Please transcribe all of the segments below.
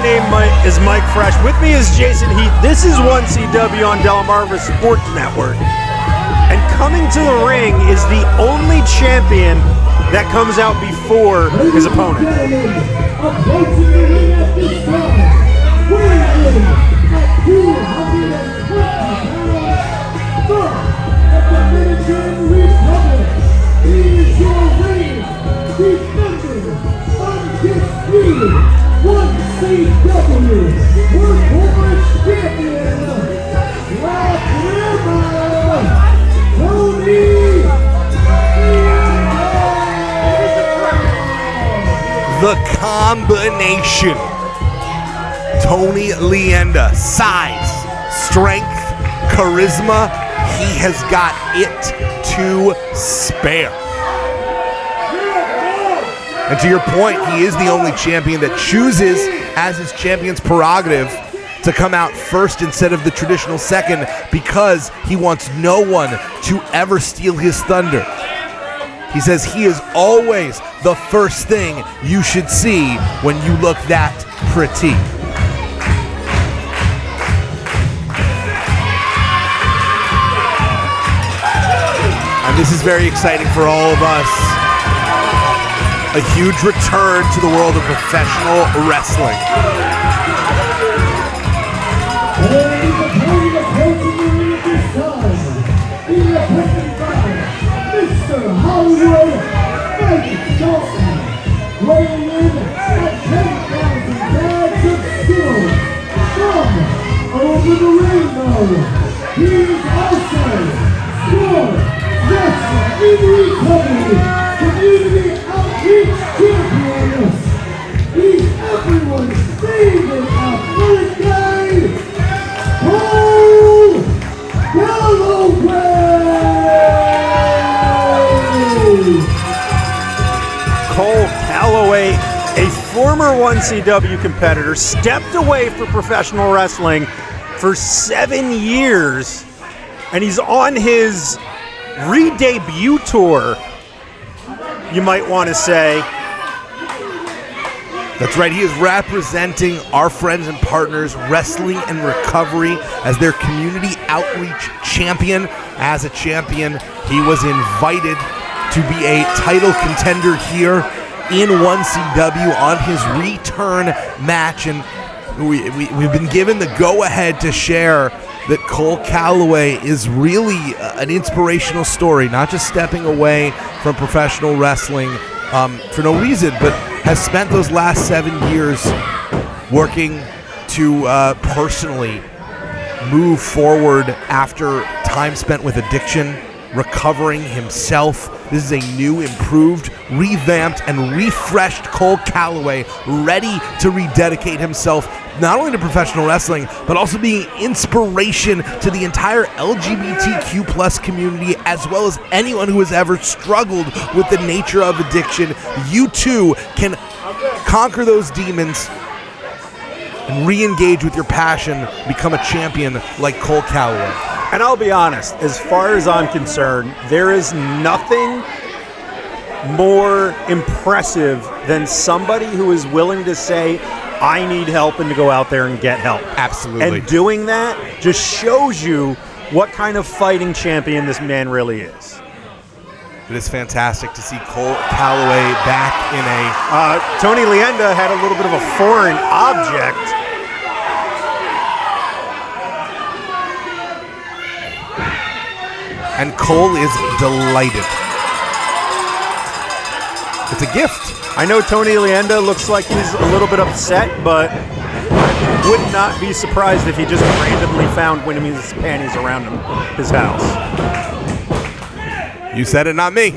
name is Mike Fresh. With me is Jason Heath. This is 1CW on Delmarva Sports Network. And coming to the ring is the only champion that comes out before his opponent. Approaching the ring at this time, weighing in at 220 pounds, from the Dominican Republic, he is your reigning, defending, undisputed 1CW Workhorse Champion, Black River, Tony. The combination. Tony Leyenda, size, strength, charisma, he has got it to spare. And to your point, he is the only champion that chooses, as his champion's prerogative, to come out first instead of the traditional second, because he wants no one to ever steal his thunder. He says he is always the first thing you should see when you look that pretty. And this is very exciting for all of us. A huge return to the world of professional wrestling. Weighing in at 10,000 bags of steel from over the rainbow, he is also Sport Wrestling in Recovery Community Outreach Champion. He's everyone's favorite athletic guy, Callaway. Callaway, a former 1CW competitor, stepped away from professional wrestling for 7 years, and he's on his re-debut tour, you might want to say. That's right, he is representing our friends and partners, Wrestling and Recovery, as their community outreach champion. As a champion, he was invited to be a title contender here in 1CW on his return match, and we've been given the go-ahead to share that Cole Callaway is really an inspirational story, not just stepping away from professional wrestling for no reason, but has spent those last 7 years working to personally move forward after time spent with addiction, recovering himself. This is a new, improved, revamped, and refreshed Cole Callaway, ready to rededicate himself not only to professional wrestling, but also being inspiration to the entire LGBTQ plus community, as well as anyone who has ever struggled with the nature of addiction. You too can conquer those demons and re-engage with your passion, become a champion like Cole Callaway. And I'll be honest, as far as I'm concerned, there is nothing more impressive than somebody who is willing to say, I need help, and to go out there and get help. Absolutely. And doing that just shows you what kind of fighting champion this man really is. It is fantastic to see Cole Callaway back in a... Tony Leyenda had a little bit of a foreign object. And Cole is delighted. It's a gift. I know Tony Leyenda looks like he's a little bit upset, but I would not be surprised if he just randomly found Winnie's panties around his house. You said it, not me.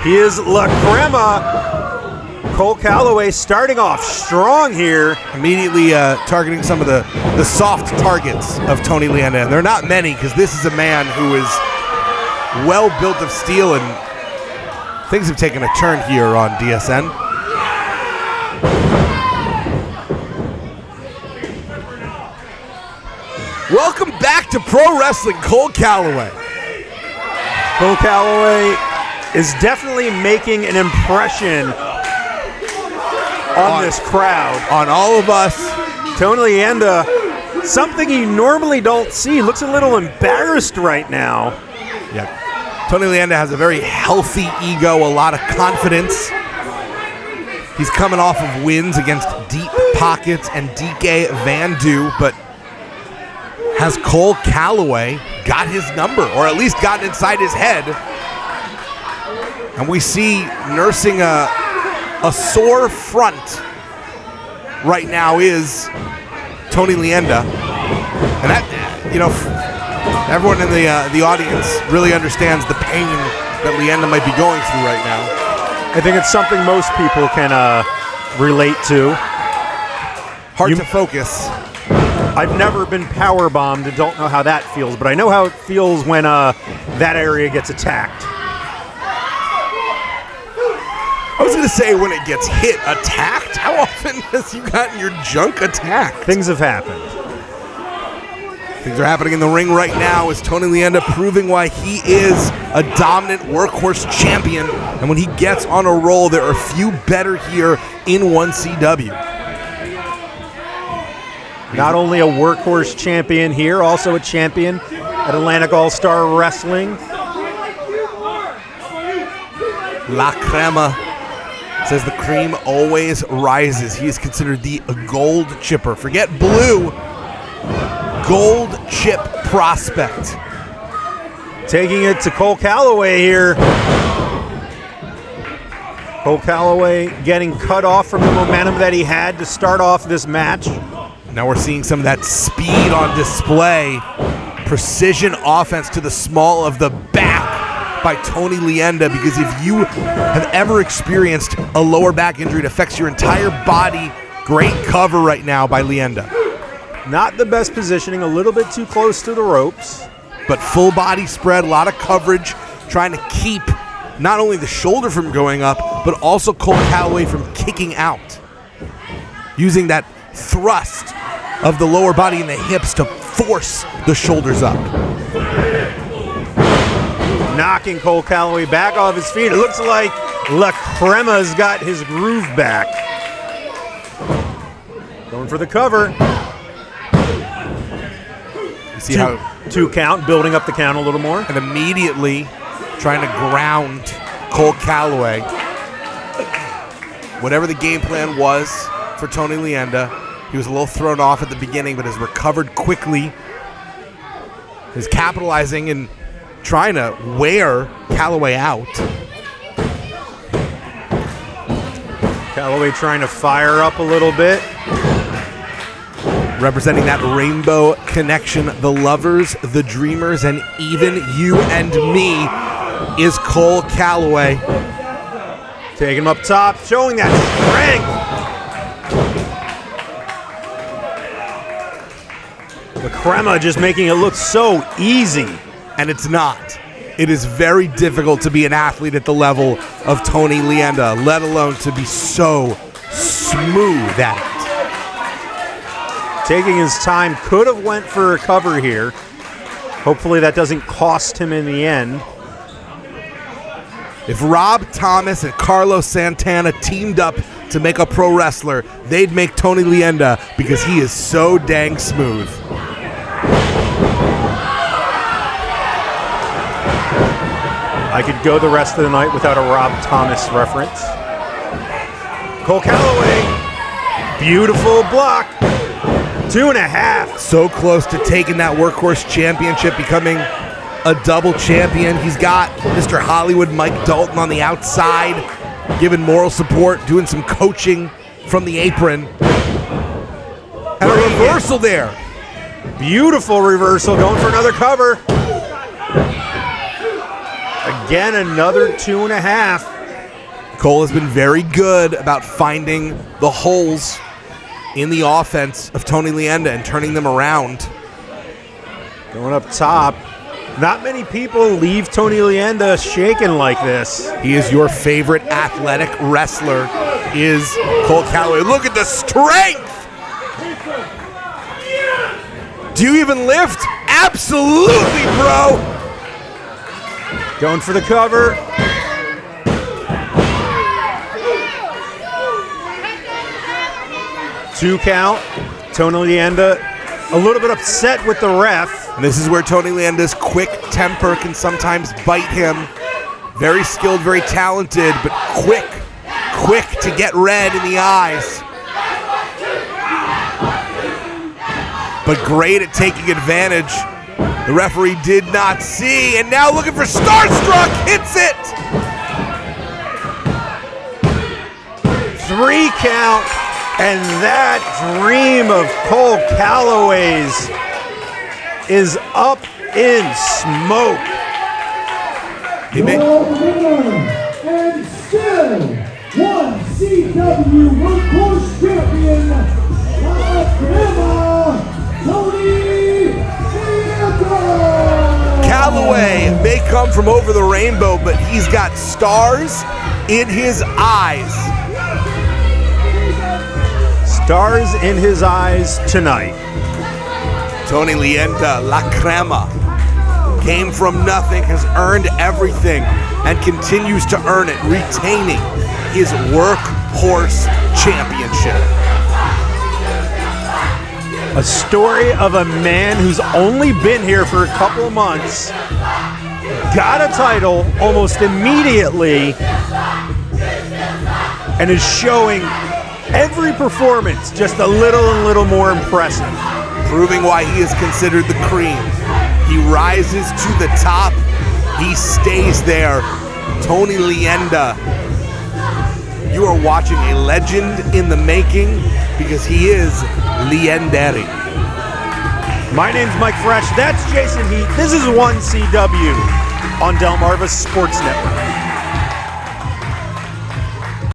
He is La Crema. Cole Callaway starting off strong here. Immediately targeting some of the soft targets of Tony Leyenda. And they're not many, because this is a man who is well built of steel, and things have taken a turn here on DSN. Welcome back to pro wrestling, Cole Callaway. Cole Callaway is definitely making an impression on this crowd. On all of us Tony Leyenda, something you normally don't see, looks a little embarrassed right now. Yeah. Tony Leyenda has a very healthy ego, a lot of confidence. He's coming off of wins against Deep Pockets and DK Van Du, but has Cole Callaway got his number, or at least gotten inside his head? And we see nursing a sore front right now is Tony Leyenda. And that, everyone in the audience really understands the pain that Leyenda might be going through right now. I think it's something most people can relate to. Hard to focus. I've never been power bombed and don't know how that feels, but I know how it feels when that area gets attacked. I was going to say when it gets hit, attacked? How often has you gotten your junk attacked? Things have happened. Things are happening in the ring right now as Tony Leyenda proving why he is a dominant workhorse champion. And when he gets on a roll, there are few better here in 1CW. Not only a workhorse champion here, also a champion at Atlantic All-Star Wrestling. La Crema says the cream always rises. He is considered the gold chipper. Forget blue. Gold chip prospect. Taking it to Cole Callaway here. Cole Callaway getting cut off from the momentum that he had to start off this match. Now we're seeing some of that speed on display. Precision offense to the small of the back by Tony Leyenda, because if you have ever experienced a lower back injury, it affects your entire body. Great cover right now by Leyenda. Not the best positioning, a little bit too close to the ropes. But full body spread, a lot of coverage, trying to keep not only the shoulder from going up, but also Cole Callaway from kicking out. Using that thrust of the lower body and the hips to force the shoulders up. Knocking Cole Callaway back off his feet. It looks like La Crema's got his groove back. Going for the cover. You see how two count, building up the count a little more. And immediately trying to ground Cole Callaway. Whatever the game plan was for Tony Leyenda, he was a little thrown off at the beginning, but has recovered quickly. He's capitalizing and trying to wear Callaway out. Callaway trying to fire up a little bit. Representing that rainbow connection, the lovers, the dreamers, and even you and me is Cole Callaway. Taking him up top, showing that strength. La Crema just making it look so easy. And it's not. It is very difficult to be an athlete at the level of Tony Leyenda, let alone to be so smooth at it. Taking his time, could have went for a cover here. Hopefully that doesn't cost him in the end. If Rob Thomas and Carlos Santana teamed up to make a pro wrestler, they'd make Tony Leyenda, because he is so dang smooth. I could go the rest of the night without a Rob Thomas reference. Cole Callaway, beautiful block. 2.5. So close to taking that workhorse championship, becoming a double champion. He's got Mr. Hollywood Mike Dalton on the outside, giving moral support, doing some coaching from the apron. And a reversal there. Beautiful reversal, going for another cover. Again, another 2.5. Cole has been very good about finding the holes in the offense of Tony Leyenda and turning them around. Going up top. Not many people leave Tony Leyenda shaking like this. He is your favorite athletic wrestler, is Cole Callaway. Look at the strength! Do you even lift? Absolutely, bro! Going for the cover. Two count. Tony Leyenda a little bit upset with the ref. And this is where Tony Leyenda's quick temper can sometimes bite him. Very skilled, very talented, but quick to get red in the eyes. But great at taking advantage. The referee did not see, and now looking for Starstruck, hits it! 3 count, and that dream of Cole Callaway's is up in smoke. Your winner and still 1CW Workhorse Champion, Alabama, Tony Leyenda. Callaway may come from over the rainbow, but he's got stars in his eyes. Stars in his eyes tonight. Tony Leyenda, La Crema, came from nothing, has earned everything, and continues to earn it, retaining his Workhorse Championship. A story of a man who's only been here for a couple of months, got a title almost immediately, and is showing every performance just a little and little more impressive. Proving why he is considered the cream. He rises to the top. He stays there. Tony Leyenda, you are watching a legend in the making because he is legendary. My name's Mike Fresh. That's Jason Heat. This is 1CW on Delmarva Sports Network.